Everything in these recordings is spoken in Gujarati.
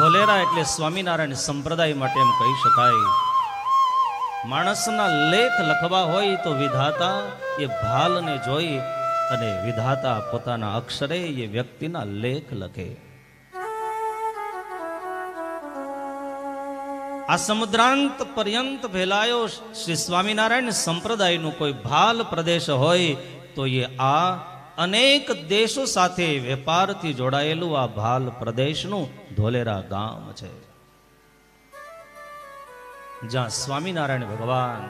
ધોલેરા એટલે સ્વામિનારાયણ સંપ્રદાય માટે એમ કહી શકાય, માણસના લેખ લખવા હોય તો વિધાતા એ ભાલને જોઈ અને વિધાતા પોતાના અક્ષરે એ વ્યક્તિના લેખ લખે. આ સમુદ્રાંત પર્યંત ફેલાયો શ્રી સ્વામિનારાયણ સંપ્રદાયનું કોઈ ભાલ પ્રદેશ હોય તો એ આ અનેક દેશો સાથે વેપારથી જોડાયેલું આ ભાલ પ્રદેશનું ધોલેરા ગામ છે, જ્યાં સ્વામિનારાયણ ભગવાન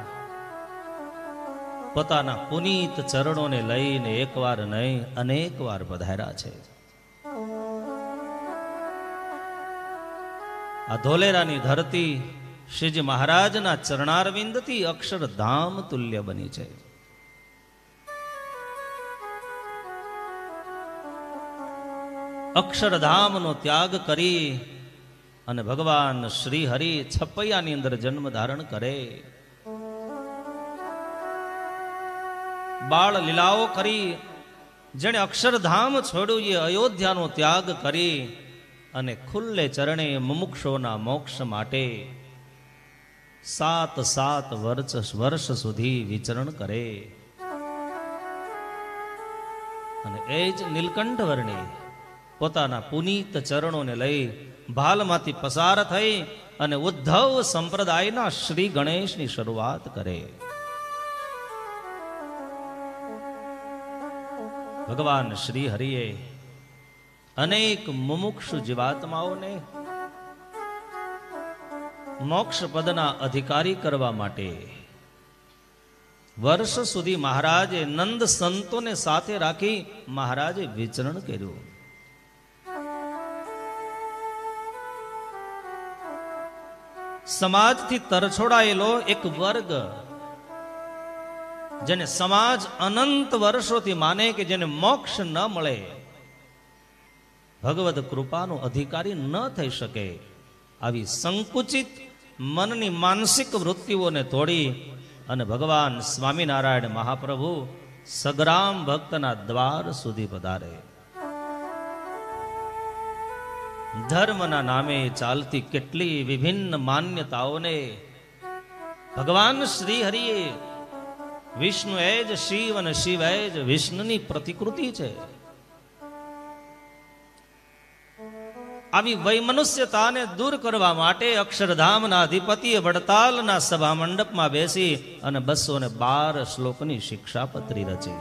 પોતાના પુનીત ચરણોને લઈને એકવાર નહીં અનેક વાર પધાર્યા છે. આ ધોલેરાની ધરતી શ્રીજી મહારાજના ચરણારવિંદથી અક્ષરધામ તુલ્ય બની છે. અક્ષરધામનો ત્યાગ કરી અને ભગવાન શ્રી હરિ છપૈયાની અંદર જન્મ ધારણ કરે, બાળ લીલાઓ કરી, જેણે અક્ષરધામ છોડ્યું એ અયોધ્યાનો ત્યાગ કરી અને ખુલ્લે ચરણે મુમુક્ષોના મોક્ષ માટે 7 વર્ષ સુધી વિચરણ કરે. અને એ જ નીલકંઠ વર્ણી પોતાના પુનીત ચરણોને લઈ ભાલમાંથી પસાર થઈ અને ઉદ્ધવ સંપ્રદાયના શ્રી ગણેશની શરૂઆત કરે. ભગવાન શ્રી હરિએ અનેક મુમુક્ષુ જીવાત્માઓને મોક્ષ પદના અધિકારી કરવા માટે વર્ષ સુધી મહારાજે નંદ સંતોને સાથે રાખી મહારાજે વિચરણ કર્યું. સમાજથી તરછોડાયેલો એક વર્ગ, જેને સમાજ અનંત વર્ષોથી માને કે જેને મોક્ષ ન મળે, ભગવદ કૃપાનો અધિકારી ન થઈ શકે, આવી સંકુચિત મનની માનસિક વૃત્તિઓને તોડી અને ભગવાન સ્વામિનારાયણ મહાપ્રભુ સગ્રામ ભક્તના દ્વાર સુધી પધારે. ધર્મના નામે ચાલતી કેટલી વિભિન્ન માન્યતાઓને ભગવાન શ્રી હરિએ વિષ્ણુ એ જ શિવ અને શિવ એ જ વિષ્ણુની પ્રતિકૃતિ છે. આવી વૈમનુષ્યતાને દૂર કરવા માટે અક્ષરધામના અધિપતિએ વડતાલના સભા મંડપમાં બેસી અને 212 શ્લોકની શિક્ષાપત્રી રચી.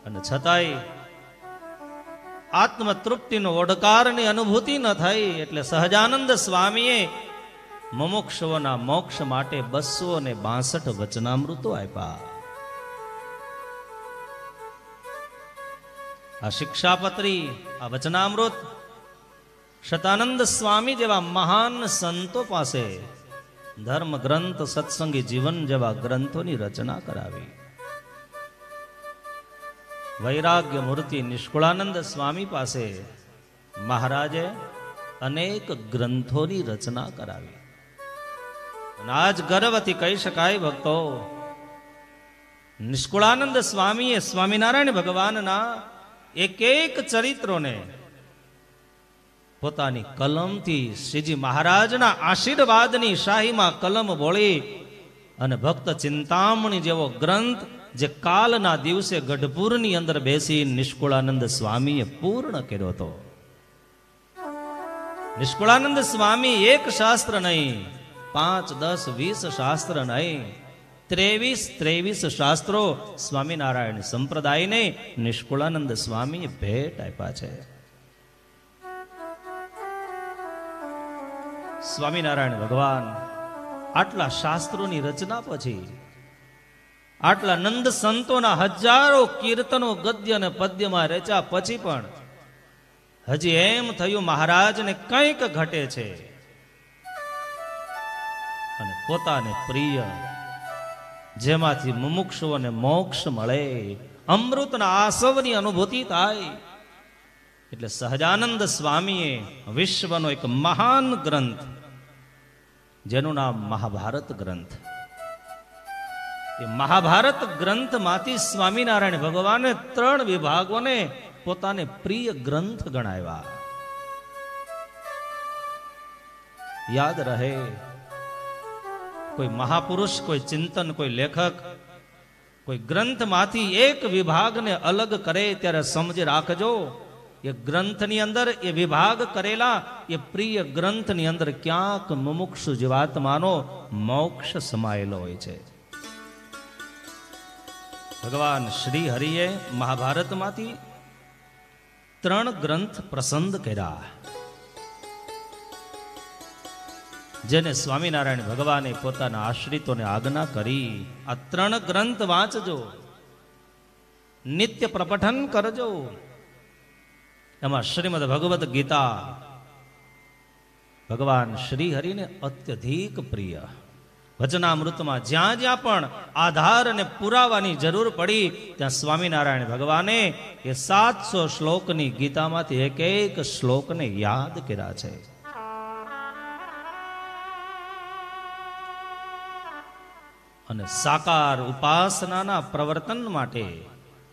અને છતાંય આત્મતૃપ્તિનો ઓડકારની અનુભૂતિ ન થઈ એટલે સહજાનંદ સ્વામીએ મુમુક્ષુઓના મોક્ષ માટે 262 વચનામૃતો આપ્યા. આ શિક્ષાપત્રી, આ વચનામૃત શતાનંદ સ્વામી જેવા મહાન સંતો પાસે ધર્મ ગ્રંથ, સત્સંગી જીવન જેવા ગ્રંથોની રચના કરાવી. વૈરાગ્ય મૂર્તિ નિષ્કુળાનંદ સ્વામી પાસે મહારાજે અનેક ગ્રંથોની રચના કરાવી. અને આજ ગર્વથી કહી શકાય ભક્તો, નિષ્કુળાનંદ સ્વામીએ સ્વામિનારાયણ ભગવાનના એક ચરિત્રોને પોતાની કલમથી શ્રીજી મહારાજના આશીર્વાદની શાહીમાં કલમ બોળી અને ભક્ત ચિંતામણી જેવો ગ્રંથ જે કાલના દિવસે ગઢપુરની અંદર બેસી નિષ્કુળાનંદ સ્વામીએ પૂર્ણ કર્યો હતો. નિષ્કુળાનંદ સ્વામી એક શાસ્ત્ર નહીં, 5, 10, 20 શાસ્ત્ર નહીં, 23 શાસ્ત્રો સ્વામિનારાયણ સંપ્રદાયને નિષ્કુળાનંદ સ્વામીએ ભેટ આપ્યા છે. સ્વામિનારાયણ ભગવાન આટલા શાસ્ત્રોની રચના પછી, આટલા નંદ સંતોના હજારો કીર્તનો ગદ્ય અને પદ્યમાં રચ્યા પછી પણ હજી એમ થયું મહારાજને કંઈક ઘટે છે. અને પોતાને પ્રિય, જેમાંથી મુમુક્ષુઓને મોક્ષ મળે, અમૃતના આસવની અનુભૂતિ થાય, એટલે સહજાનંદ સ્વામીએ વિશ્વનો એક મહાન ગ્રંથ, જેનું નામ મહાભારત ગ્રંથ, એ મહાભારત ગ્રંથમાંથી સ્વામિનારાયણ ભગવાને 3 વિભાગોને પોતાને પ્રિય ગ્રંથ ગણાવ્યા. યાદ રહે. કોઈ મહાપુરુષ, કોઈ ચિંતન, કોઈ લેખક કોઈ ગ્રંથમાંથી એક વિભાગને અલગ કરે ત્યારે સમજી રાખજો, એ ગ્રંથની અંદર એ વિભાગ કરેલા એ પ્રિય ગ્રંથની અંદર ક્યાંક મુમુક્ષુ જીવાત્માનો મોક્ષ સમાયેલો હોય છે. ભગવાન શ્રી હરિએ મહાભારતમાંથી 3 ગ્રંથ પસંદ કર્યા, જેને સ્વામિનારાયણ ભગવાને પોતાના આશ્રિતોને આજ્ઞા કરી, આ 3 ગ્રંથ વાંચજો, નિત્ય પ્રપઠન કરજો. એમાં શ્રીમદ ભગવદ ગીતા ભગવાન શ્રી હરિને અત્યધિક પ્રિય. વચનામૃતમાં જ્યાં જ્યાં પણ આધાર અને પુરાવાની જરૂર પડી ત્યાં સ્વામિનારાયણ ભગવાને એ 700 શ્લોકની ગીતામાંથી એક એક શ્લોકને યાદ કર્યા છે. અને સાકાર ઉપાસનાના પ્રવર્તન માટે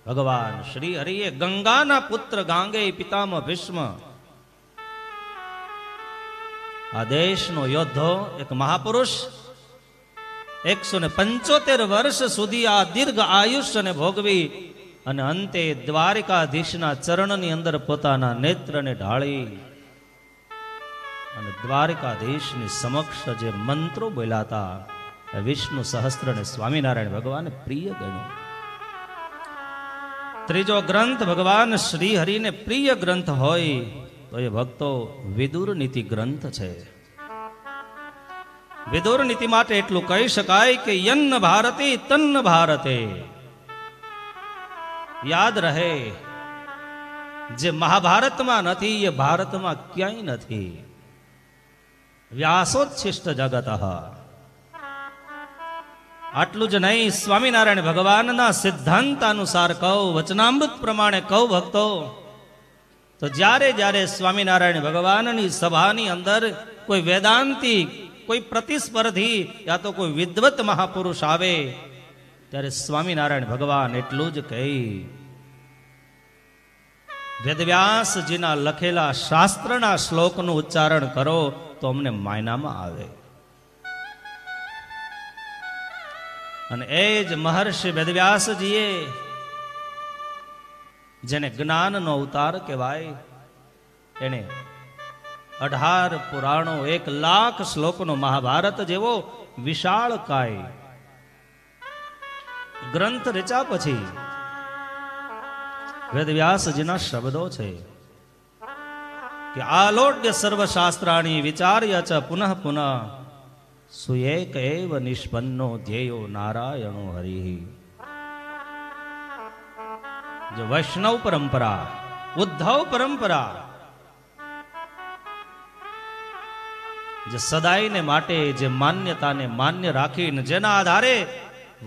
ભગવાન શ્રી હરિએ ગંગાના પુત્ર ગાંગે પિતામહ ભીષ્મ, આ દેશનો યોદ્ધો, એક મહાપુરુષ, 175 વર્ષ સુધી આ દીર્ઘ આયુષ્યને ભોગવી અને અંતે દ્વારિકાધીશના ચરણની અંદર પોતાના નેત્રને ઢાળી અને દ્વારિકાધીશની સમક્ષ જે મંત્રો બોલાતા, વિષ્ણુ સહસ્ત્રને સ્વામિનારાયણ ભગવાને પ્રિય ગણ્યો. ત્રીજો ગ્રંથ ભગવાન શ્રી હરિને પ્રિય ગ્રંથ હોય તો એ ભક્તો વિદુર નીતિ ગ્રંથ છે. વિદુર નીતિ માટે એટલું કહી શકાય કે યન્ન ભારતી તન્ન ભારતે. યાદ રહે, જે મહાભારતમાં નથી એ ભારતમાં ક્યાંય નથી. વ્યાસોચ્છિષ્ટ જગત. આટલું જ નહીં, સ્વામિનારાયણ ભગવાનના સિદ્ધાંત અનુસાર કહું, વચનામૃત પ્રમાણે કહું ભક્તો, તો જ્યારે જ્યારે સ્વામિનારાયણ ભગવાનની સભાની અંદર કોઈ વેદાંતી, કોઈ પ્રતિસ્પર્ધી યા તો કોઈ વિદ્વત મહાપુરુષ આવે ત્યારે સ્વામિનારાયણ ભગવાન એટલું જ કહી, વેદવ્યાસજીના લખેલા શાસ્ત્રના શ્લોકનું ઉચ્ચારણ કરો તો અમને માયનામાં આવે. અને એ જ મહર્ષિ વેદવ્યાસજીએ, જેને જ્ઞાનનો અવતાર કહેવાય, એને 18 પુરાણો, 1,00,000 શ્લોકનો મહાભારત જેવો વિશાળકાય ગ્રંથ રચ્યા પછી વેદવ્યાસજીના શબ્દો છે કે આલોડ્ય સર્વશાસ્ત્રાણી વિચાર્ય ચ પુનઃ પુનઃ સુયેક એવ નિષ્પન્નો ધ્યેયો નારાયણો હરિ. જો વૈષ્ણવ પરંપરા, ઉદ્ધવ પરંપરા, જે સદાયને માટે જે માન્યતાને માન્ય રાખીને જેના આધારે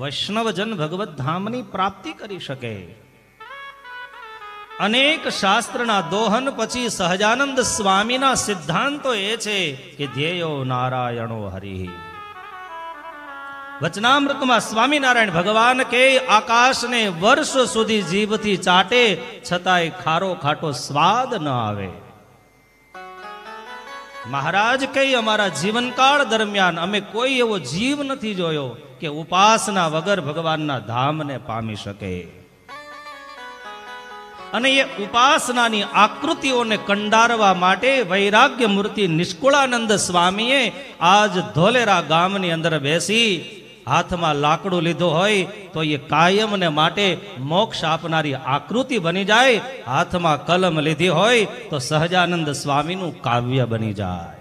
વૈષ્ણવજન ભગવત ધામની પ્રાપ્તિ કરી શકે, અનેક શાસ્ત્રના દોહન પછી સહજાનંદ સ્વામીના સિદ્ધાંતો એ છે કે ધ્યેયો નારાયણો હરિ. વચનામૃતમાં સ્વામિનારાયણ ભગવાન કે આકાશને વર્ષો સુધી જીભથી ચાટે છતાંય ખારો ખાટો સ્વાદ ન આવે. મહારાજ કે અમારા જીવનકાળ દરમિયાન અમે કોઈ એવો જીવ નથી જોયો કે ઉપાસના વગર ભગવાનના ધામને પામી શકે. અને એ ઉપાસનાની આકૃતિઓને કંડારવા માટે વૈરાગ્ય મૂર્તિ નિષ્કુળાનંદ સ્વામીએ આજ ધોલેરા ગામની અંદર બેસી હાથમાં લાકડું લીધું હોય તો એ કાયમને માટે મોક્ષ આપનારી આકૃતિ બની જાય, હાથમાં કલમ લીધી હોય તો સહજાનંદ સ્વામીનું કાવ્ય બની જાય.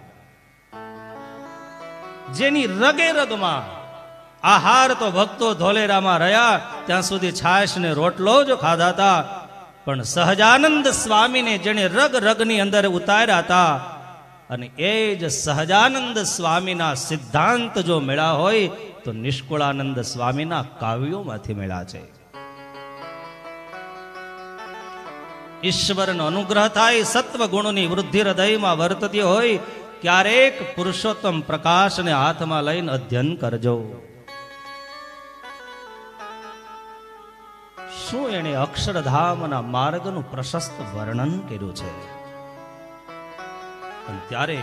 જેની રગે રગમાં આહાર તો ભક્તો ધોલેરામાં રહ્યા ત્યાં સુધી છાશ ને રોટલો જ ખાધા હતા, પણ સહજાનંદ સ્વામીને જેને રગ રગની અંદર ઉતાર્યા હતા અને એ જ સહજાનંદ સ્વામીના સિદ્ધાંત જો મેળા હોય તો નિષ્કુળાનંદ સ્વામીના કાવ્યોમાંથી મેળા છે. ઈશ્વરનો અનુગ્રહ થાય, સત્વ ગુણની વૃદ્ધિ હૃદયમાં વર્તતી હોય, ક્યારેક પુરુષોત્તમ પ્રકાશને હાથમાં લઈને અધ્યયન કરજો. શું એણે અક્ષરધામના માર્ગનું પ્રશસ્ત વર્ણન કર્યું છે. અને ત્યારે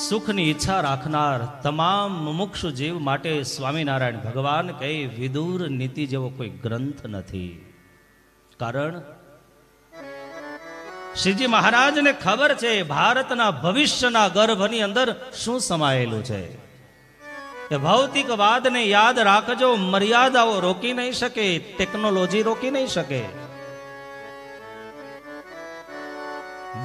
સુખની ઈચ્છા રાખનાર તમામ મુમુક્ષુ જીવ માટે સ્વામિનારાયણ ભગવાન કહે વિદુર નીતિ જેવો કોઈ ગ્રંથ નથી. કારણ શ્રીજી મહારાજને ખબર છે ભારતના ભવિષ્યના ગર્ભની અંદર શું સમાયેલું છે. એ ભૌતિકવાદને યાદ રાખજો, મર્યાદાઓ રોકી નહીં શકે, ટેકનોલોજી રોકી નહીં શકે.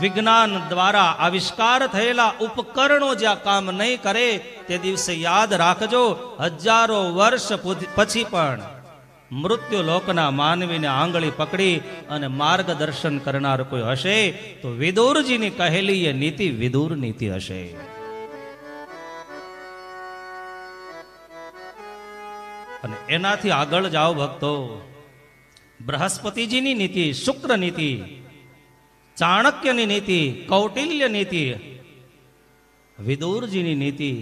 વિજ્ઞાન દ્વારા આવિષ્કાર થયેલા ઉપકરણો જ્યાં કામ નહીં કરે તે દિવસે યાદ રાખજો હજારો વર્ષ પછી પણ મૃત્યુ લોકના માનવીને આંગળી પકડી અને માર્ગદર્શન કરનાર કોઈ હશે તો વિદુરજીની કહેલી એ નીતિ વિદુર નીતિ હશે. અને એનાથી આગળ જાઓ ભક્તો, બૃહસ્પતિજીની નીતિ, શુક્ર નીતિ, ચાણક્યની નીતિ, કૌટિલ્ય નીતિ, વિદુરજીની નીતિ,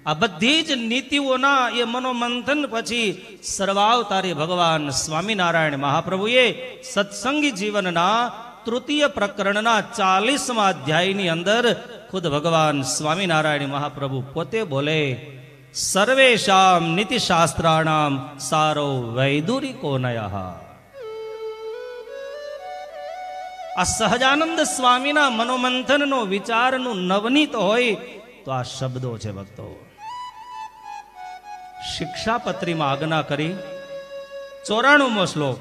આ બધી જ નીતિઓના એ મનોમંથન પછી સર્વાવતારી ભગવાન સ્વામિનારાયણ મહાપ્રભુએ સત્સંગી જીવનના તૃતીય પ્રકરણના 40મા અધ્યાયની અંદર ખુદ ભગવાન સ્વામિનારાયણ મહાપ્રભુ પોતે બોલે સર્વેશામ નીતિશાસ્ત્રાણામ સારો વૈદુરિકો નયઃ. આ સહજાનંદ સ્વામીના મનોમંથનનો વિચારનું નવનીત હોય તો આ શબ્દો છે ભક્તો. શિક્ષાપત્રીમાં આજ્ઞા કરી 94મો શ્લોક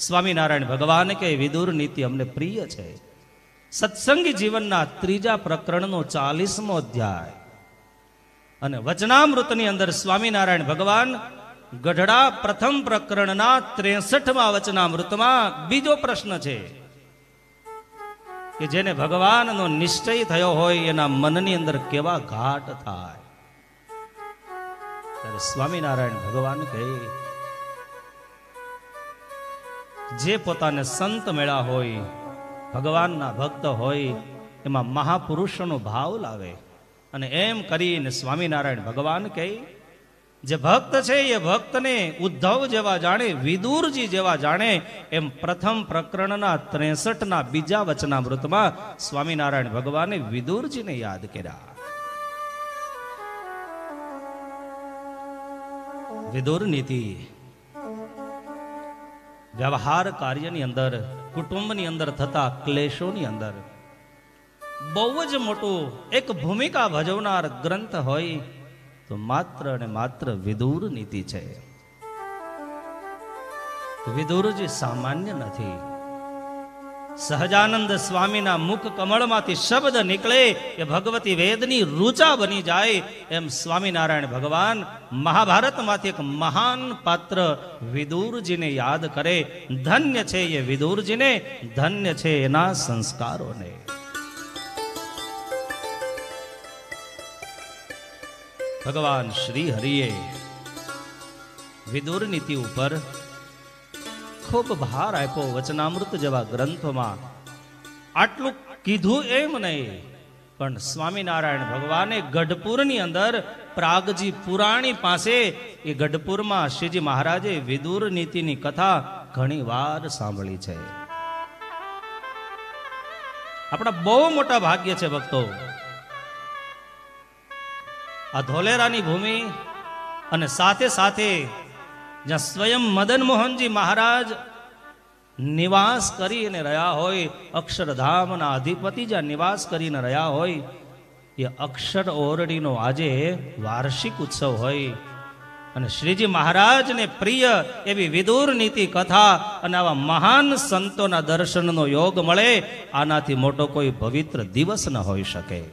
સ્વામિનારાયણ ભગવાન કે વિદુર નીતિ અમને પ્રિય છે. સત્સંગી જીવનના 3જા પ્રકરણનો 40મો અધ્યાય અને વચનામૃતની અંદર સ્વામિનારાયણ ભગવાન ગઢડા પ્રથમ પ્રકરણના 63મા વચનામૃતમાં બીજો પ્રશ્ન છે કે જેને ભગવાનનો નિશ્ચય થયો હોય એના મનની અંદર કેવા ઘાટ થાય. ત્યારે સ્વામિનારાયણ ભગવાન કહે જે પોતાને સંત મેળા હોય, ભગવાનના ભક્ત હોય, એમાં મહાપુરુષોનો ભાવ લાવે. અને એમ કરીને સ્વામિનારાયણ ભગવાન કહે જે ભક્ત છે એ ભક્તને ઉદ્ધવ જેવા જાણે, વિદુરજી જેવા જાણે. એમ પ્રથમ પ્રકરણના 63ના બીજા વચનામૃતમાં સ્વામિનારાયણ ભગવાને વિદુરજીને યાદ કર્યા. વિદુર નીતિ વ્યવહાર કાર્યની અંદર, કુટુંબની અંદર થતા ક્લેશોની અંદર બહુ જ મોટું એક ભૂમિકા ભજવનાર ગ્રંથ હોય તો માત્ર અને માત્ર વિદુર નીતિ છે. વિદુરજી સામાન્ય નથી. સહજાનંદ સ્વામીના મુખ કમળમાંથી શબ્દ નીકળે એ ભગવતી વેદની રૂચા બની જાય. એમ સ્વામિનારાયણ ભગવાન મહાભારતમાંથી એક મહાન પાત્ર વિદુરજીને યાદ કરે. ધન્ય છે એ વિદુરજીને, ધન્ય છે એના સંસ્કારોને. ભગવાન શ્રી હરિએ વિદુર નીતિ ઉપર ખૂબ ભાર આપ્યો. વચનામૃત જેવા ગ્રંથોમાં આટલું કીધું એમ નહીં, પણ સ્વામિનારાયણ ભગવાને ગઢપુરની અંદર પ્રાગજી પુરાણી પાસે એ ગઢપુરમાં શ્રીજી મહારાજે વિદુર નીતિની કથા ઘણી વાર સાંભળી છે. આપણા બહુ મોટા ભાગ્ય છે ભક્તો. આ ધોલેરાની ભૂમિ અને સાથે સાથે જ્યાં સ્વયં મદન મોહનજી મહારાજ નિવાસ કરીને રહ્યા હોય, અક્ષરધામના અધિપતિ જ્યાં નિવાસ કરીને રહ્યા હોય, એ અક્ષર ઓરડીનો આજે વાર્ષિક ઉત્સવ હોય અને શ્રીજી મહારાજને પ્રિય એવી વિદુર નીતિ કથા અને આવા મહાન સંતોના દર્શનનો યોગ મળે, આનાથી મોટો કોઈ પવિત્ર દિવસ ન હોઈ શકે.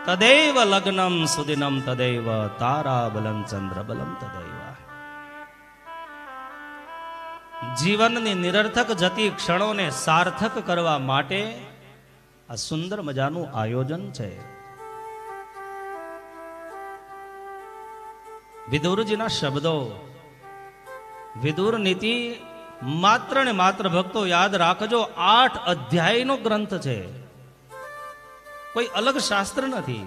તદૈવ લગ્નમ સુદિનમ તદૈવ તારાબલમ ચંદ્રબલમ તદૈવ. જીવનની નિરર્થક જતી ક્ષણોને સાર્થક કરવા માટે આ સુંદર મજાનું આયોજન છે. વિદુરજીના શબ્દો, વિદુર નીતિ માત્ર ને માત્ર ભક્તો યાદ રાખજો 8 અધ્યાયનો ગ્રંથ છે. કોઈ અલગ શાસ્ત્ર નથી.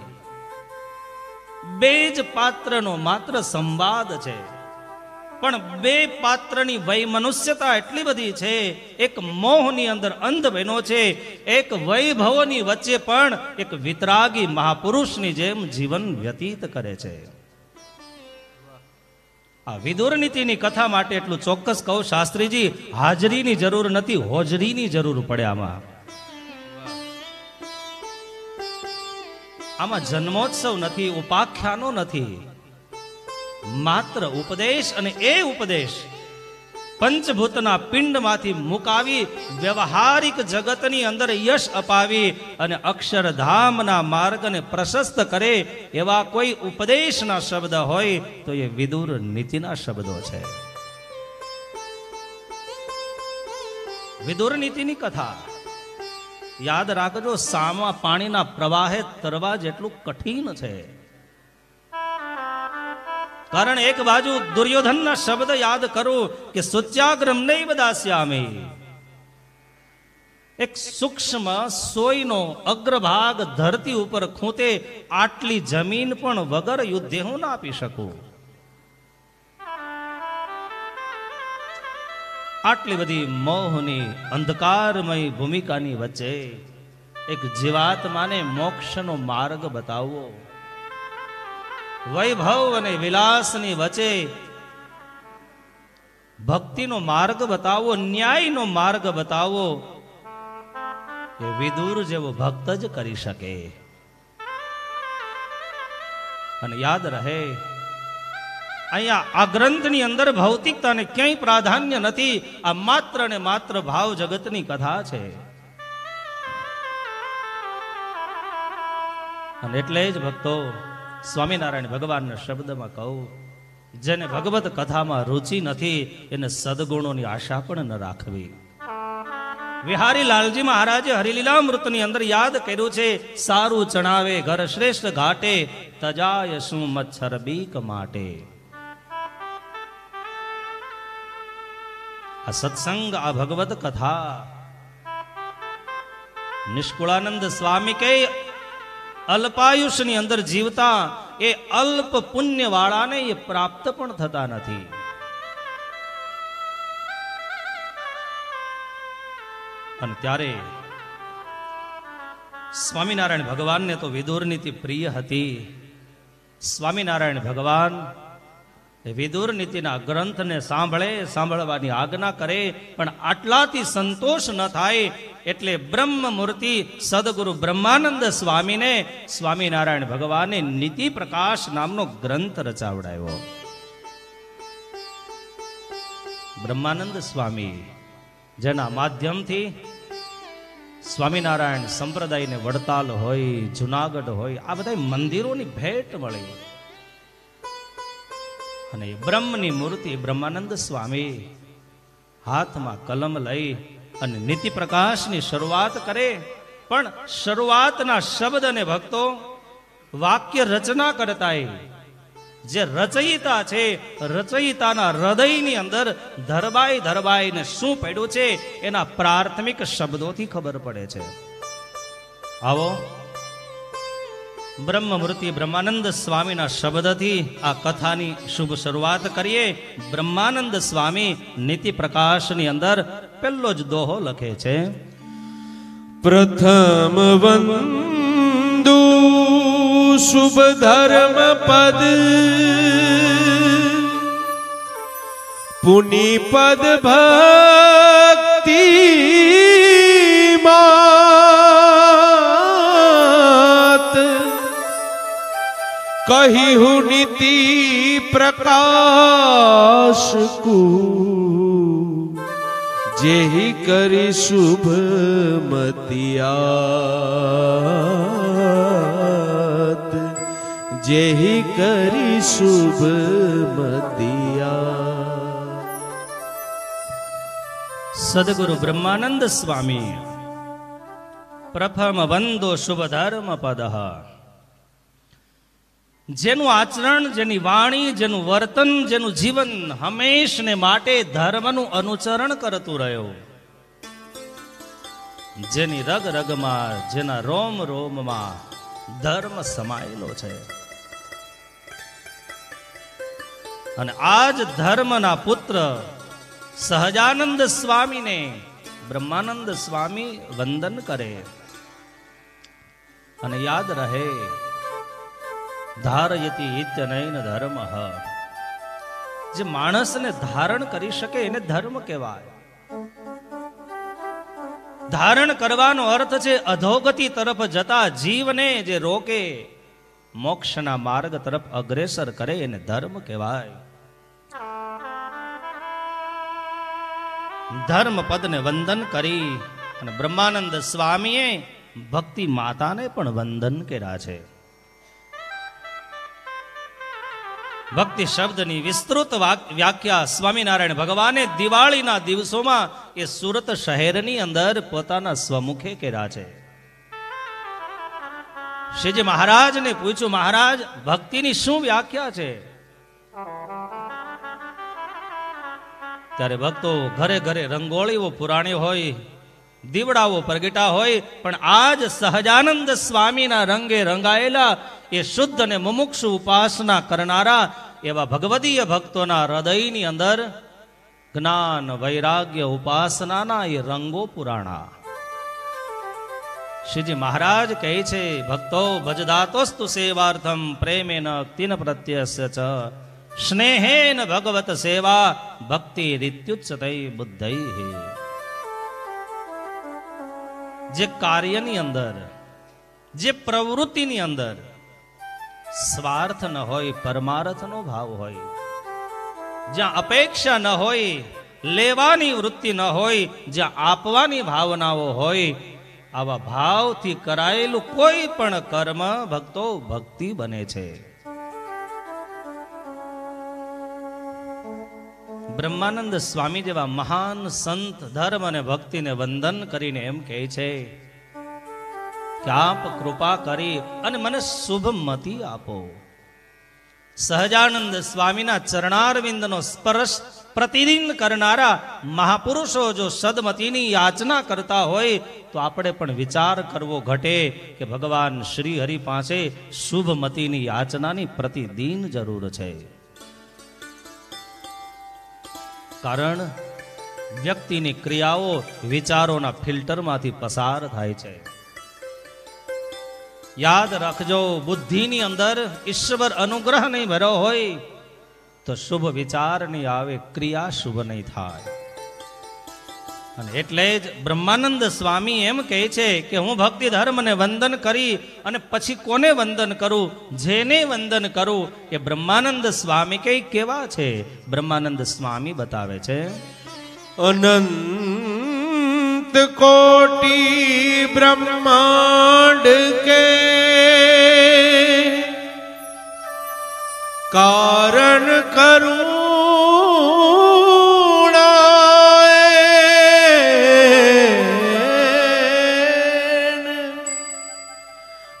2 જ પાત્રનો માત્ર સંવાદ છે. પણ બે પાત્રની વૈમનુષ્યતા એટલી બધી છે. એક મોહની અંદર અંધ બન્યો છે, એક વૈભવની વચ્ચે પણ એક વિતરાગી મહાપુરુષની જેમ જીવન વ્યતીત કરે છે. આ વિદુર નીતિની કથા માટે એટલું ચોક્કસ કહું, શાસ્ત્રીજી, હાજરીની જરૂર નથી, હોજરીની જરૂર પડે. આમાં જન્મોત્સવ નથી, ઉપાખ્યાનો નથી, માત્ર ઉપદેશ. અને એ ઉપદેશ પંચભૂતના પિંડમાંથી મુકાવી વ્યવહારિક જગતની અંદર યશ અપાવી અને અક્ષરધામના માર્ગને પ્રશસ્ત કરે એવા કોઈ ઉપદેશના શબ્દ હોય તો એ વિદુર નીતિના શબ્દો છે. વિદુર નીતિની કથા યાદ રાખજો, સામા પાણીના પ્રવાહે તરવા જેટલું કઠિન છે. કારણ એક બાજુ દુર્યોધનના શબ્દ યાદ કરું કે સુત્યાગ્રમ નૈવ દાસ્યામિ. એક સૂક્ષ્મ સોયનો અગ્રભાગ ધરતી ઉપર ખૂંતે આટલી જમીન પણ વગર યુદ્ધે હું ના આપી શકું. આટલી બધી મોહની અંધકારમય ભૂમિકાની વચ્ચે એક જીવાત્માને મોક્ષનો માર્ગ બતાવવો, વૈભવ અને વિલાસની વચ્ચે ભક્તિનો માર્ગ બતાવો, ન્યાયનો માર્ગ બતાવો, એ વિદુર જેવો ભક્ત જ કરી શકે. અને યાદ રહે, અહીંયા આ ગ્રંથની અંદર ભૌતિકતાને ક્યાંય પ્રાધાન્ય નથી. આ માત્ર ને માત્ર ભાવ જગતની કથા છે. અને એટલે જ ભક્તો, સ્વામિનારાયણ ભગવાનના શબ્દમાં કહું, જેને ભગવત કથામાં રુચિ નથી એને સદગુણોની આશા પણ ન રાખવી. વિહારી લાલજી મહારાજે હરિલીલામૃતની અંદર યાદ કર્યું છે, સારું ચણાવે ઘર શ્રેષ્ઠ ઘાટે, તજાય શું મચ્છર બીક માટે. આ સત્સંગ, આ ભગવત કથા નિષ્કુળાનંદ સ્વામી કે અલ્પાયુષની અંદર જીવતા એ અલ્પ પુણ્ય વાળાને એ પ્રાપ્ત પણ થતા નથી. અને ત્યારે સ્વામિનારાયણ ભગવાનને તો વિદુર નીતિ પ્રિય હતી. સ્વામિનારાયણ ભગવાન વિદુર નીતિના ગ્રંથને સાંભળવાની આજ્ઞા કરે, પણ આટલાથી સંતોષ ન થાય એટલે બ્રહ્મ મૂર્તિ સદગુરુ બ્રહ્માનંદ સ્વામીને સ્વામિનારાયણ ભગવાને નીતિ પ્રકાશ નામનો ગ્રંથ રચાવડાયો. બ્રહ્માનંદ સ્વામી જેના માધ્યમથી સ્વામિનારાયણ સંપ્રદાયને વડતાલ હોય, જુનાગઢ હોય, આ બધા મંદિરોની ભેટ મળી. અને બ્રહ્મની મૂર્તિ બ્રહ્માનંદ સ્વામી હાથમાં કલમ લઈ અને નીતિ પ્રકાશની શરૂઆત કરે. પણ શરૂઆતના શબ્દને ભક્તો વાક્ય રચના કરતા જે રચયિતા છે, રચયિતાના હૃદયની અંદર ધરબાઈને શું પડ્યું છે એના પ્રાથમિક શબ્દોથી ખબર પડે છે. આવો બ્રહ્મમૂર્તિ બ્રહ્માનંદ સ્વામીના શબ્દથી આ કથાની શુભ શરૂઆત કરીએ. બ્રહ્માનંદ સ્વામી નીતિ પ્રકાશની અંદર પહેલો જ દોહો લખે છે, પ્રથમ વંદુ શુભ ધર્મ પદ, પુનિ પદ ભક્તિ માત, કહી હું નીતિ પ્રકાશ કુ, જેહી કરી શુભ મતિયાત, જેહી કરી શુભ મતિયાત. સદગુરુ બ્રહ્માનંદ સ્વામી પ્રથમ વંદો શુભ ધર્મ પદ. જેનું આચરણ, જેની વાણી, જેનું વર્તન, જેનું જીવન હંમેશને માટે ધર્મનું અનુસરણ કરતું રહ્યું, જેની રગ રગમાં, જેના રોમ રોમમાં ધર્મ સમાયેલો છે, અને આજ ધર્મના પુત્ર સહજાનંદ સ્વામીને બ્રહ્માનંદ સ્વામી વંદન કરે. અને યાદ રહે, ધારયતિ ઇત્યનૈન ધર્મ. જે માણસને ધારણ કરી શકે એને ધર્મ કહેવાય. ધારણ કરવાનો અર્થ છે અધોગતિ તરફ જતા જીવને જે રોકે, મોક્ષના માર્ગ તરફ અગ્રેસર કરે એને ધર્મ કહેવાય. ધર્મ પદને વંદન કરી અને બ્રહ્માનંદ સ્વામીએ ભક્તિ માતાને પણ વંદન કર્યા છે. ભક્તિ શબ્દની વિસ્તૃત વ્યાખ્યા સ્વામિનારાયણ ભગવાને દિવાળીના દિવસોમાં એ સુરત શહેરની અંદર પોતાના સ્વમુખે કર્યા છે. શ્રીજી મહારાજને પૂછ્યું, મહારાજ ભક્તિની શું વ્યાખ્યા છે? ત્યારે ભક્તો ઘરે ઘરે રંગોળીઓ પુરાણી હોય, દીવડાઓ પ્રગટા હોય, પણ આજ સહજાનંદ સ્વામીના રંગે રંગાયેલા એ શુદ્ધ અને મુમુક્ષુ ઉપાસના કરનારા એવા ભગવદીય ભક્તોના હૃદયની અંદર જ્ઞાન વૈરાગ્ય ઉપાસનાના એ રંગો પુરાણા. શ્રીજી મહારાજ કહે છે, ભક્તો ભજદાતોસ્તુ સેવાર્થમ પ્રેમેન તિન પ્રત્યસ્ય ચ સ્નેહેન ભગવત સેવા ભક્તિ રીત્યુચ્ચતૈ બુદ્ધૈ. જે કાર્યની અંદર, જે પ્રવૃત્તિની અંદર સ્વાર્થ ન હોય, પરમાર્થનો ભાવ હોય, જ્યાં અપેક્ષા ન હોય, લેવાની વૃત્તિ ન હોય, જ્યાં આપવાની ભાવનાઓ હોય, આવા ભાવથી કરાયેલું કોઈ પણ કર્મ ભક્તો ભક્તિ બને છે. બ્રહ્માનંદ સ્વામી જેવા મહાન સંત ધર્મ અને ભક્તિને વંદન કરીને એમ કહે છે કે આપ કૃપા કરી અને મને શુભ મતિ આપો. સહજાનંદ સ્વામીના ચરણારવિંદનો સ્પર્શ પ્રતિદિન કરનારા મહાપુરુષો જો સદમતિની યાચના કરતા હોય તો આપણે પણ વિચાર કરવો ઘટે કે ભગવાન શ્રી હરિ પાસે શુભ મતિની યાચનાની પ્રતિદિન જરૂર છે. કારણ વ્યક્તિની ક્રિયાઓ વિચારોના ફિલ્ટરમાંથી પસાર થાય છે. યાદ રાખજો, બુદ્ધિની અંદર ઈશ્વર અનુગ્રહ નહીં ભર્યો હોય તો શુભ વિચાર નહીં આવે, ક્રિયા શુભ નહીં થાય. અને એટલે જ બ્રહ્માનંદ સ્વામી એમ કહે છે કે હું ભક્તિ ધર્મને વંદન કરી અને પછી કોને વંદન કરું? જેને વંદન કરું. કે બ્રહ્માનંદ સ્વામી કઈ કેવા છે? બ્રહ્માનંદ સ્વામી બતાવે છે, अनंत कोटि ब्रह्मांड के कारण करुणाएन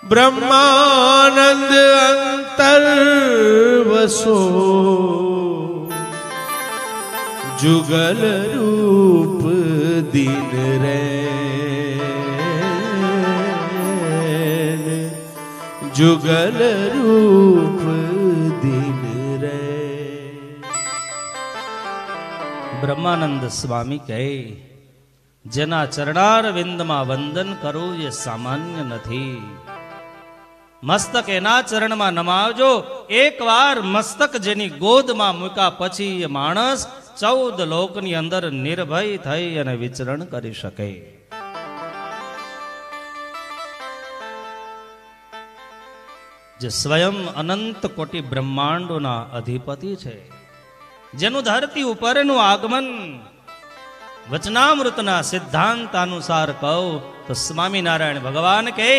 ब्रह्मानंद अंतर वसो जुगल रूप दिन रे जुगल रूप दिन रे. બ્રહ્માનંદ સ્વામી કહે, જેના ચરણાર વિંદમાં વંદન કરવું એ સામાન્ય નથી. મસ્તક એના ચરણમાં નમાવજો. એકવાર મસ્તક જેની ગોદમાં મૂક્યા પછી એ માણસ 14 લોકની અંદર નિર્ભય થઈ અને વિચરણ કરી શકે. જે સ્વયં અનંત કોટી બ્રહ્માંડોના અધિપતિ છે, જેનું ધરતી ઉપરનું આગમન વચનામૃતના સિદ્ધાંત અનુસાર કહું તો સ્વામિનારાયણ ભગવાન કે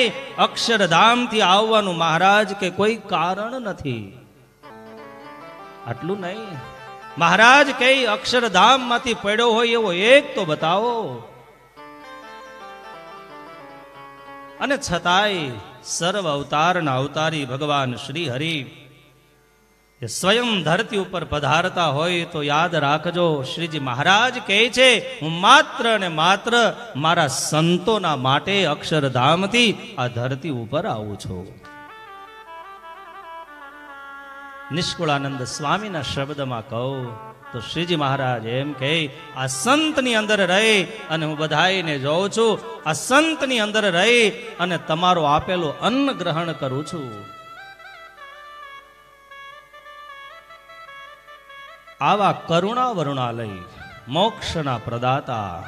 અક્ષરધામથી આવવાનું મહારાજ કે કોઈ કારણ નથી. આટલું નહીં, મહારાજ કે અક્ષરધામમાંથી પડ્યો હોય એવો એક તો બતાવો. અને છતાંય સર્વ અવતારના અવતારી ભગવાન શ્રી હરિ સ્વયં ધરતી ઉપર પધારતા હોય તો યાદ રાખજો, શ્રીજી મહારાજ કહે છે, હું માત્ર ને માત્ર મારા સંતોના માટે અક્ષરધામથી આ ધરતી ઉપર આવું છું. નિષ્કુળાનંદ સ્વામીના શબ્દમાં કહું તો શ્રીજી મહારાજ એમ કહે, આ સંતની અંદર રહી અને હું બધાઈને જોઉં છું, આ સંતની અંદર રહી અને તમારું આપેલું અન્ન ગ્રહણ કરું છું. આવા કરુણા વરુણાલય મોક્ષના પ્રદાતા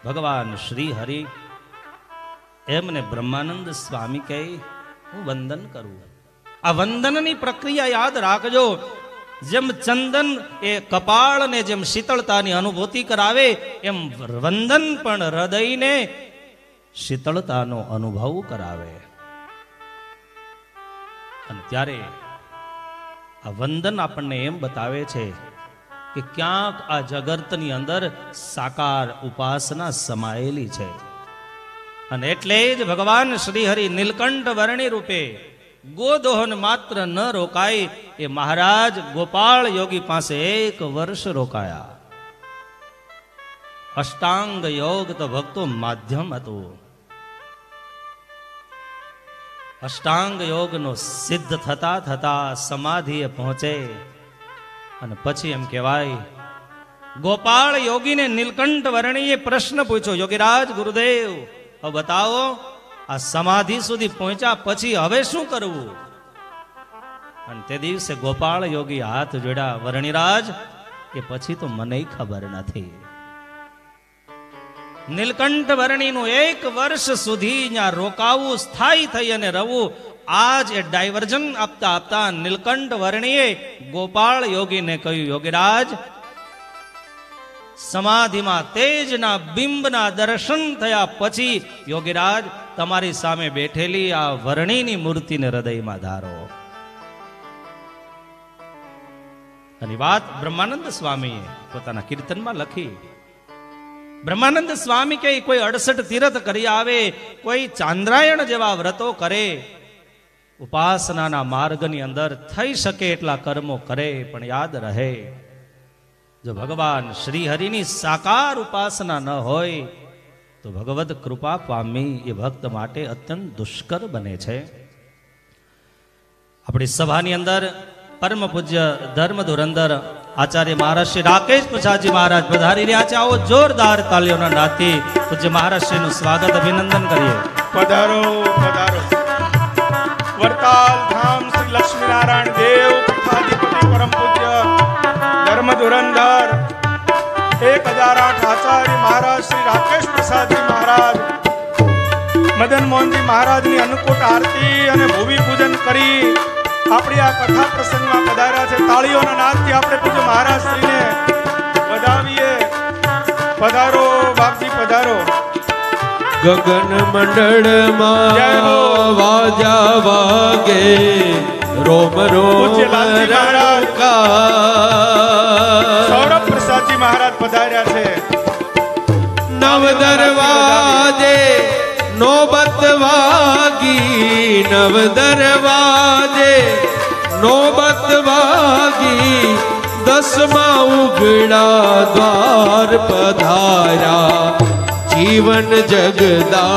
ભગવાન શ્રી હરિ એમને બ્રહ્માનંદ સ્વામી કહે, હું વંદન કરું. આ વંદનની પ્રક્રિયા યાદ રાખજો. જેમ ચંદન એ કપાળને જેમ શીતળતાની અનુભૂતિ કરાવે, એમ વંદન પણ હૃદયને શીતળતાનો અનુભવ કરાવે. અને ત્યારે આ વંદન આપણને એમ બતાવે છે કે ક્યાંક આ જગતની અંદર સાકાર ઉપાસના સમાયેલી છે. અને એટલે જ ભગવાન શ્રી હરિ નીલકંઠ વર્ણી રૂપે ગોદોહન માત્ર ન રોકાય એ મહારાજ ગોપાળ યોગી પાસે 1 વર્ષ રોકાયા. અષ્ટાંગ યોગ તો ભક્તો માધ્યમ હતું. અષ્ટાંગ યોગનો સિદ્ધ થતા થતા સમાધિએ પહોંચે અને પછી એમ કહેવાય, ગોપાળ યોગીને નીલકંઠ વર્ણીએ પ્રશ્ન પૂછ્યો, યોગીરાજ ગુરુદેવ હવે બતાવો, આ સમાધિ સુધી પહોંચ્યા પછી હવે શું કરવું? અને તે દિવસે ગોપાળ યોગી હાથ જોડ્યા, વર્ણિરાજ કે પછી તો મને ખબર નથી. નીલકંઠ વર્ણીનું 1 વર્ષ સુધી ત્યાં રોકાવું, સ્થાયી થઈ અને રહવું, આજ એ ડાયવર્જન આપતા આપતા નીલકંઠ વર્ણીએ ગોપાળ યોગીને કહ્યું, યોગીરાજ સમાધિમાં તેજના બિંબના દર્શન થયા પછી યોગીરાજ તમારી સામે બેઠેલી આ વર્ણીની મૂર્તિને હૃદયમાં ધારો. અને વાત બ્રહ્માનંદ સ્વામીએ પોતાના કીર્તનમાં લખી. બ્રહ્માનંદ સ્વામી કે કોઈ 68 તીર્થ કરી આવે, કોઈ ચાંદ્રાયણ જેવા વ્રતો કરે, ઉપાસનાના માર્ગની અંદર થઈ શકે એટલા કર્મો કરે, પણ યાદ રહે જો ભગવાન શ્રી હરિની સાકાર ઉપાસના ન હોય તો ભગવદ કૃપા પામી એ ભક્ત માટે અત્યંત દુષ્કર બને છે. આપણી સભાની અંદર પરમ પૂજ્ય ધર્મ ધુરંધર આચાર્ય મહારાજ શ્રી રાકેશ પ્રસાદજી મહારાજ પધારી રહ્યા છે. આવો જોરદાર તાલીઓના નાદથી પૂજ્ય મહારાજ શ્રીનું સ્વાગત અભિનંદન કરીએ. પધારો પધારો. વરતાલ ધામ શ્રી લક્ષ્મીનારાયણ દેવ પીઠાધિપતિ પરમ પૂજ્ય ધર્મ ધુરંધર 1008 આચાર્ય મહારાજ શ્રી રાકેશ પ્રસાદજી મહારાજ મદન મોહનજી મહારાજની અન્નકૂટ આરતી અને ભૂમિ પૂજન કરી આપણી આ કથા પ્રસંગમાં પધાર્યા છે. તાળીઓના નાદથી આપણે પૂજ્ય મહારાજ શ્રીને વધાવીએ. પધારો બાપજી પધારો. ગગન મંડળમાં વાજા વાગે, રોમ રોમ સૌરભ પ્રસાદજી મહારાજ પધાર્યા છે. નવ દરવાજે નોબત વાગી, નવ દરવાજે નોબત વાગી, 10મા ઉઘડા દ્વાર પધાર્યા, જીવન જગદાધાર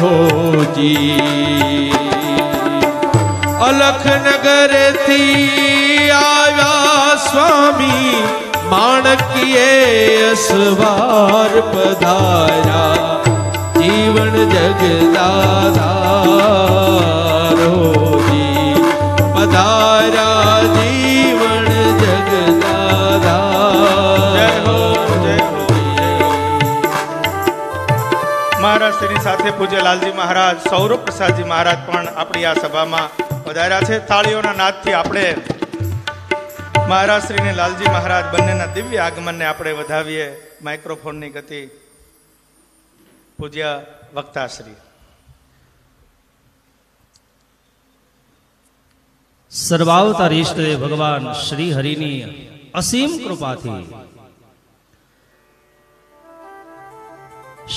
હોજી. અલખનગર થી આવ્યા સ્વામી, માણકીએ અસવાર પધાર્યા, જીવન જગદાધાર હોજી. પધાર્યા જીવન જગદાધાર. મહારાજ શ્રી સાથે પૂજ્ય લાલજી મહારાજ, સૌરભ પ્રસાદજી મહારાજ પણ આપણી આ સભામાં પધાર્યા છે. તાળીઓના નાદથી આપણે મહારાજ શ્રી ને લાલજી મહારાજ બંનેના દિવ્ય આગમનને આપણે વધાવીએ. માઇક્રોફોનની ગતિ પૂજ્ય વક્તાશ્રી. સર્વાવતાર ઈષ્ટદેવ ભગવાન શ્રી હરિની અસીમ કૃપાથી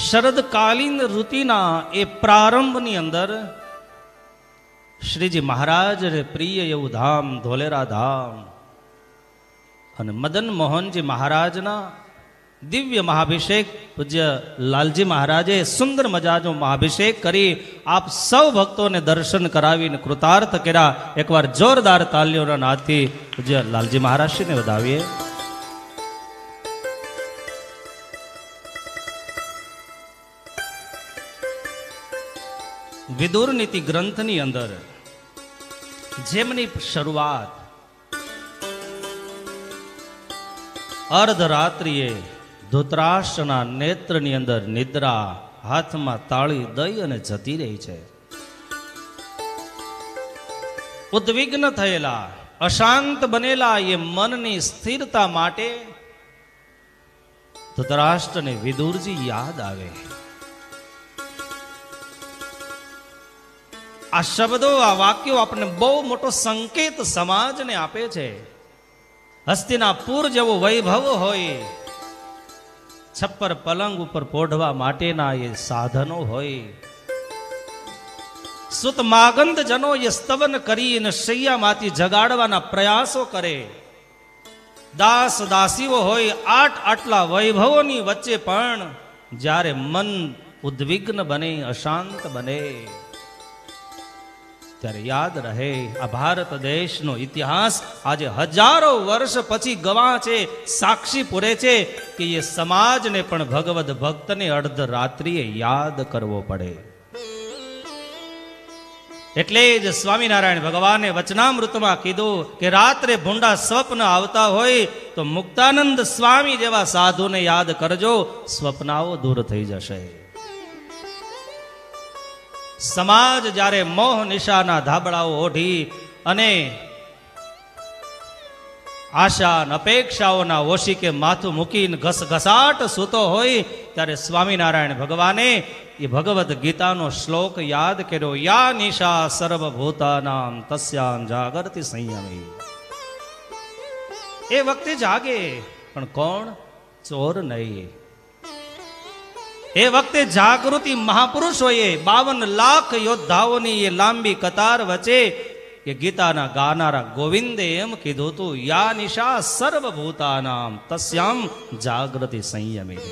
શરદકાલીન ઋતુના એ પ્રારંભની અંદર શ્રીજી મહારાજ પ્રિય એવું ધામ ધોલેરા ધામ અને મદન મોહનજી મહારાજના દિવ્ય મહાભિષેક પૂજ્ય લાલજી મહારાજે સુંદર મજાનો મહાભિષેક કરી આપ સૌ ભક્તોને દર્શન કરાવીને કૃતાર્થ કર્યા. એકવાર જોરદાર તાલીઓના નાદથી પૂજ્ય લાલજી મહારાજશ્રીને વધાવીએ. વિદુર નીતિ ગ્રંથની અંદર જેમની શરૂઆત અર્ધરાત્રિએ ધૃતરાષ્ટ્રના નેત્રની અંદર નિદ્રા હાથમાં તાળી દઈ અને જતી રહી છે. ઉદ્વિગ્ન થયેલા અશાંત બનેલા એ મનની સ્થિરતા માટે ધૃતરાષ્ટ્રને વિદુરજી યાદ આવે. આ શબ્દો આ વાક્યો આપણને બહુ મોટો સંકેત સમાજને આપે છે. હસ્તિનાપુર જેવો વૈભવ હોય, છપ્પર પલંગ ઉપર પોઢવા માટેના એ સાધનો હોય, સુત માગંદ જનો એ સ્તવન કરીને શૈયામાંથી જગાડવાના પ્રયાસો કરે, દાસ દાસીઓ હોય, આટલા વૈભવોની વચ્ચે પણ જ્યારે મન ઉદ્વિગ્ન બને, અશાંત બને, ત્યારે યાદ રહે આ ભારત દેશનો ઇતિહાસ આજે હજારો વર્ષ પછી ગવાહ છે, સાક્ષી પૂરે છે કે એ સમાજને પણ ભગવદ ભક્તને અર્ધરાત્રિએ યાદ કરવો પડે. એટલે જ સ્વામિનારાયણ ભગવાને વચનામૃતમાં કીધું કે રાત્રે ભૂંડા સ્વપ્ન આવતા હોય તો મુક્તાનંદ સ્વામી જેવા સાધુને યાદ કરજો, સ્વપ્નાઓ દૂર થઈ જશે. સમાજ જ્યારે મોહ નિશાના ધાબળાઓ ઓઢી અને આશા અપેક્ષાઓના ઓશિકે માથું મૂકીને ઘસઘસાટ સૂતો હોય ત્યારે સ્વામિનારાયણ ભગવાને એ ભગવદ્ ગીતાનો શ્લોક યાદ કર્યો. યા નિશા સર્વભૂતાનામ તસ્યામ જાગરતિ સંયમી. એ વખતે જાગે પણ કોણ? ચોર નહીં. એ વખતે જાગૃતિ મહાપુરુષોએ 52 લાખ યોદ્ધાઓની એ લાંબી કતાર વચ્ચે કે ગીતાના ગાનારા ગોવિંદે એમ કીધું હતું, યા નિશા સર્વભૂતાનામ તસ્યામ જાગૃતિ સંયમી.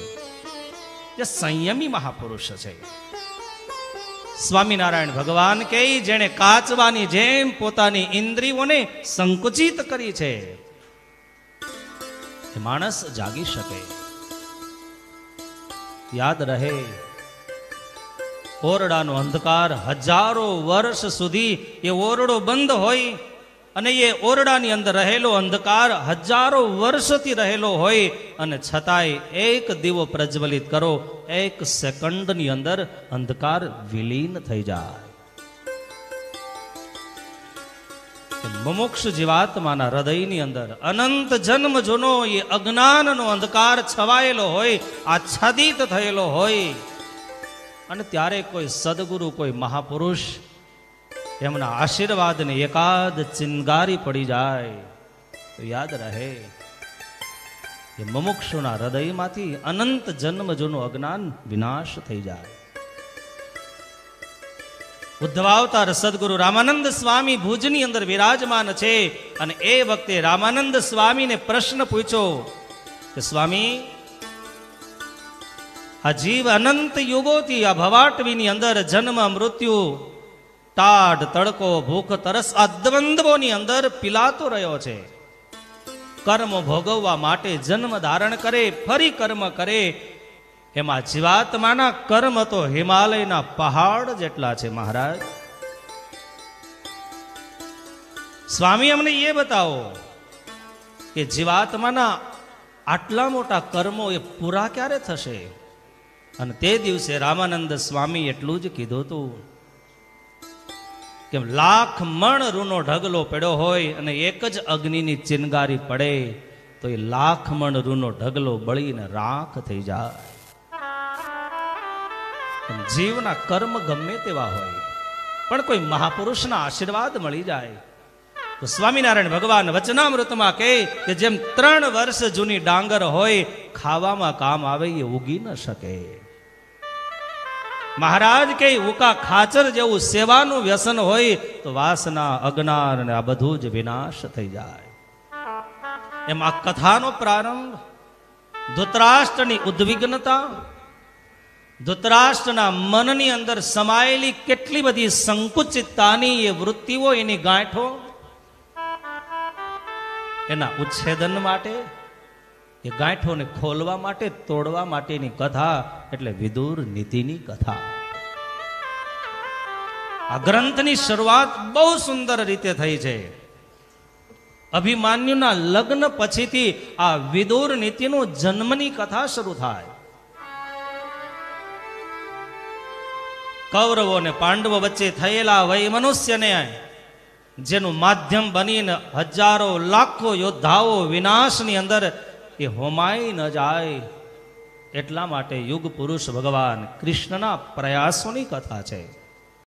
જે સંયમી મહાપુરુષ છે. સ્વામિનારાયણ ભગવાન કે જેણે કાચવાની જેમ પોતાની ઇન્દ્રિયોને સંકુચિત કરી છે, એ માણસ જાગી શકે. યાદ રહે ઓરડાનો અંધકાર હજારો વર્ષ સુધી એ ઓરડો બંધ હોય અને એ ઓરડાની અંદર રહેલો અંધકાર હજારો વર્ષથી રહેલો હોય અને છતાંય એક દીવો પ્રજ્વલિત કરો, 1 સેકન્ડની અંદર અંધકાર વિલીન થઈ જાય. મુમુક્ષ જીવાત્માના હૃદયની અંદર અનંત જન્મ જૂનો એ અજ્ઞાનનો અંધકાર છવાયેલો હોય, આચ્છાદિત થયેલો હોય અને ત્યારે કોઈ સદગુરુ, કોઈ મહાપુરુષ એમના આશીર્વાદને એકાદ ચિનગારી પડી જાય તો યાદ રહે એ મુમુક્ષુના હૃદયમાંથી અનંત જન્મ જૂનું અજ્ઞાન વિનાશ થઈ જાય. ઉદ્ધવાવતાર સદગુરુ રામાનંદ સ્વામી ભુજની અંદર વિરાજમાન છે અને એ વખતે રામાનંદ સ્વામીને પ્રશ્ન પૂછ્યો કે સ્વામી, આ જીવ અનંત યુગોથી આ ભવાટવીની અંદર જન્મ મૃત્યુ, ટાઢ તડકો, ભૂખ તરસ આ દ્વંદ્વોની અંદર પીલાતો રહ્યો છે. કર્મ ભોગવવા માટે જન્મ ધારણ કરે, ફરી કર્મ કરે. એમાં જીવાત્માના કર્મ તો હિમાલયના પહાડ જેટલા છે. મહારાજ સ્વામી અમને એ બતાવો કે જીવાત્માના આટલા મોટા કર્મો એ પૂરા ક્યારે થશે? અને તે દિવસે રામાનંદ સ્વામી એટલું જ કીધું હતું કે 1,00,000 મણ રૂનો ઢગલો પડ્યો હોય અને એક જ અગ્નિની ચિનગારી પડે તો એ 1,00,000 મણ રૂનો ઢગલો બળીને રાખ થઈ જાય. જીવના કર્મ ગમે તેવા હોય પણ કોઈ મહાપુરુષના આશીર્વાદ મળી જાય તો સ્વામિનારાયણ ભગવાન વચનામૃતમાં કહે કે જેમ 3 વર્ષ જૂની ડાંગર હોય, ખાવામાં કામ આવે એ ઉગી ન શકે. મહારાજ કે ઉકા ખાચર જેવું સેવાનું વ્યસન હોય તો વાસના, અજ્ઞાન અને આ બધું જ વિનાશ થઈ જાય. એમ આ કથાનો પ્રારંભ ધૃતરાષ્ટ્રની ઉદ્વિગ્નતા, ધૃતરાષ્ટ્રના મનની અંદર સમાયેલી કેટલી બધી સંકુચિતતાની એ વૃત્તિઓ, એની ગાંઠો, એના ઉચ્છેદન માટે, એ ગાંઠોને ખોલવા માટે, તોડવા માટેની કથા એટલે વિદુર નીતિની કથા. આ ગ્રંથની શરૂઆત બહુ સુંદર રીતે થઈ છે. અભિમાન્યુના લગ્ન પછીથી આ વિદુર નીતિનું જન્મની કથા શરૂ થાય. કૌરવો અને પાંડવો વચ્ચે થયેલા વય મનુષ્યને જેનું માધ્યમ બનીને હજારો લાખો યોદ્ધાઓ વિનાશની અંદર એ હોમાઈ ન જાય એટલા માટે યુગ પુરુષ ભગવાન કૃષ્ણના પ્રયાસોની કથા છે.